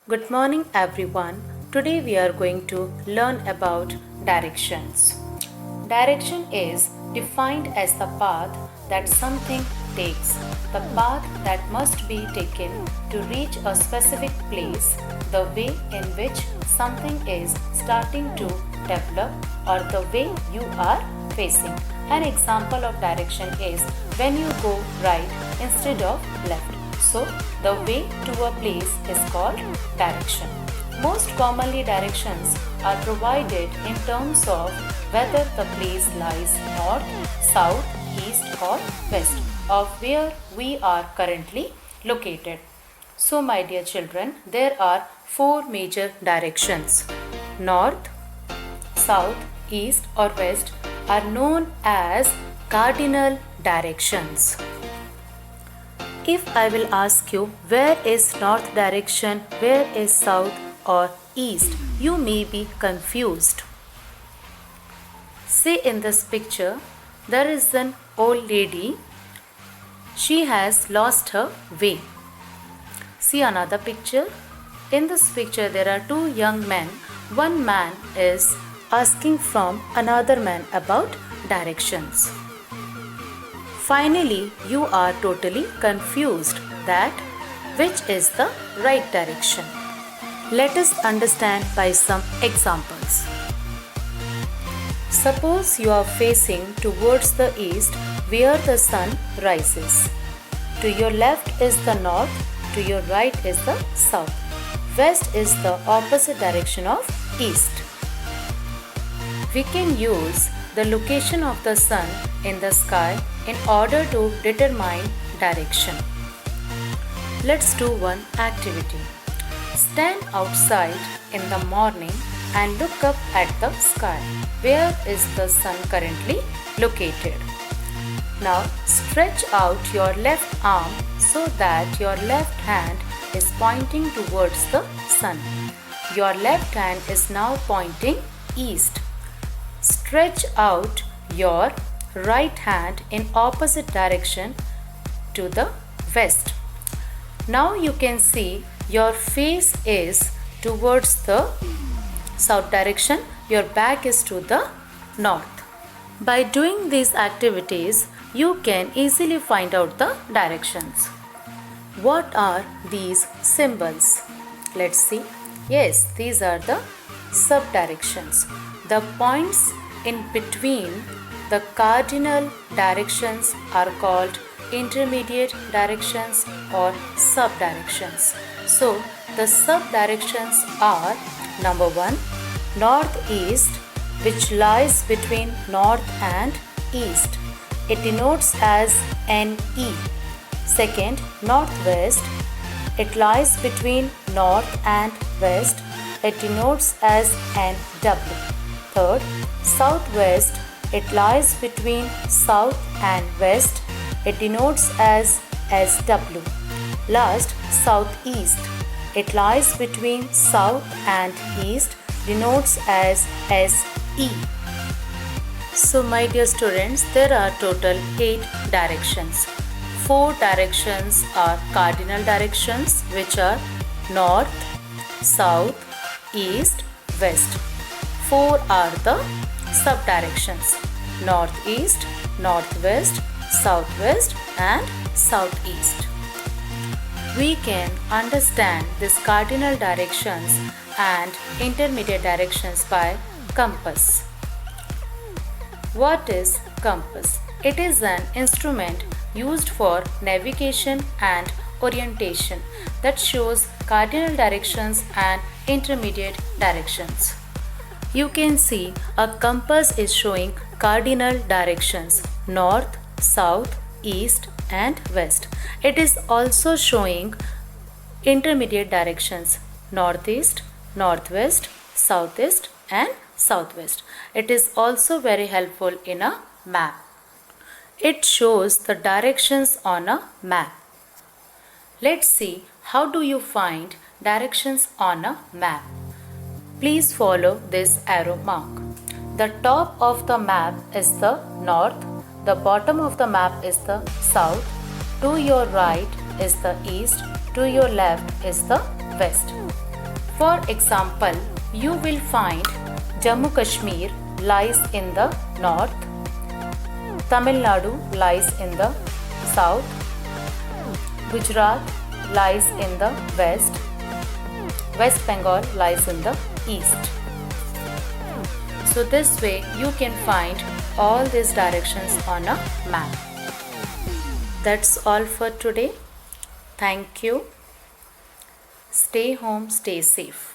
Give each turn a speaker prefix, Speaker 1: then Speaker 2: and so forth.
Speaker 1: Good morning, everyone. Today we are going to learn about directions. Direction is defined as the path that something takes, the path that must be taken to reach a specific place, the way in which something is starting to develop, or the way you are facing. An example of direction is when you go right instead of left. So, the way to a place is called direction. Most commonly, directions are provided in terms of whether the place lies north, south, east, or west of where we are currently located. So, my dear children, there are four major directions: north, south, east, or west are known as cardinal directions. If I will ask you where is north direction, where is south or east, you may be confused. See, in this picture, there is an old lady. She has lost her way. See another picture. In this picture, there are two young men. One man is asking from another man about directions. Finally, you are totally confused that which is the right direction. Let us understand by some examples. Suppose you are facing towards the east where the sun rises. To your left is the north, to your right is the south. West is the opposite direction of east. We can use the location of the sun in the sky in order to determine direction. Let's do one activity. Stand outside in the morning and look up at the sky. Where is the sun currently located? Now stretch out your left arm so that your left hand is pointing towards the sun. Your left hand is now pointing east. Stretch out your right hand in opposite direction to the west. Now you can see your face is towards the south direction, your back is to the north. By doing these activities, you can easily find out the directions. What are these symbols? Let's see. Yes, these are the sub-directions. The points in between the cardinal directions are called intermediate directions or sub-directions. So, the sub-directions are number 1, northeast, which lies between north and east. It denotes as NE. Second, northwest. It lies between north and west. It denotes as NW. Third, southwest. It lies between south and west. It denotes as SW. Last, southeast. It lies between south and east. Denotes as SE. So, my dear students, there are total 8 directions. 4 directions are cardinal directions, which are north, south, east, west. 4 are the sub-directions: northeast, northwest, southwest and southeast. We can understand these cardinal directions and intermediate directions by compass. What is compass? It is an instrument used for navigation and orientation that shows cardinal directions and intermediate directions. You can see a compass is showing cardinal directions: north, south, east and west. It is also showing intermediate directions: northeast, northwest, southeast and southwest. It is also very helpful in a map. It shows the directions on a map. Let's see how do you find directions on a map. Please follow this arrow mark. The top of the map is the north, the bottom of the map is the south, to your right is the east, to your left is the west. For example, you will find Jammu Kashmir lies in the north, Tamil Nadu lies in the south, Gujarat lies in the west, West Bengal lies in the east. So this way you can find all these directions on a map. That's all for today. Thank you. Stay home, stay safe.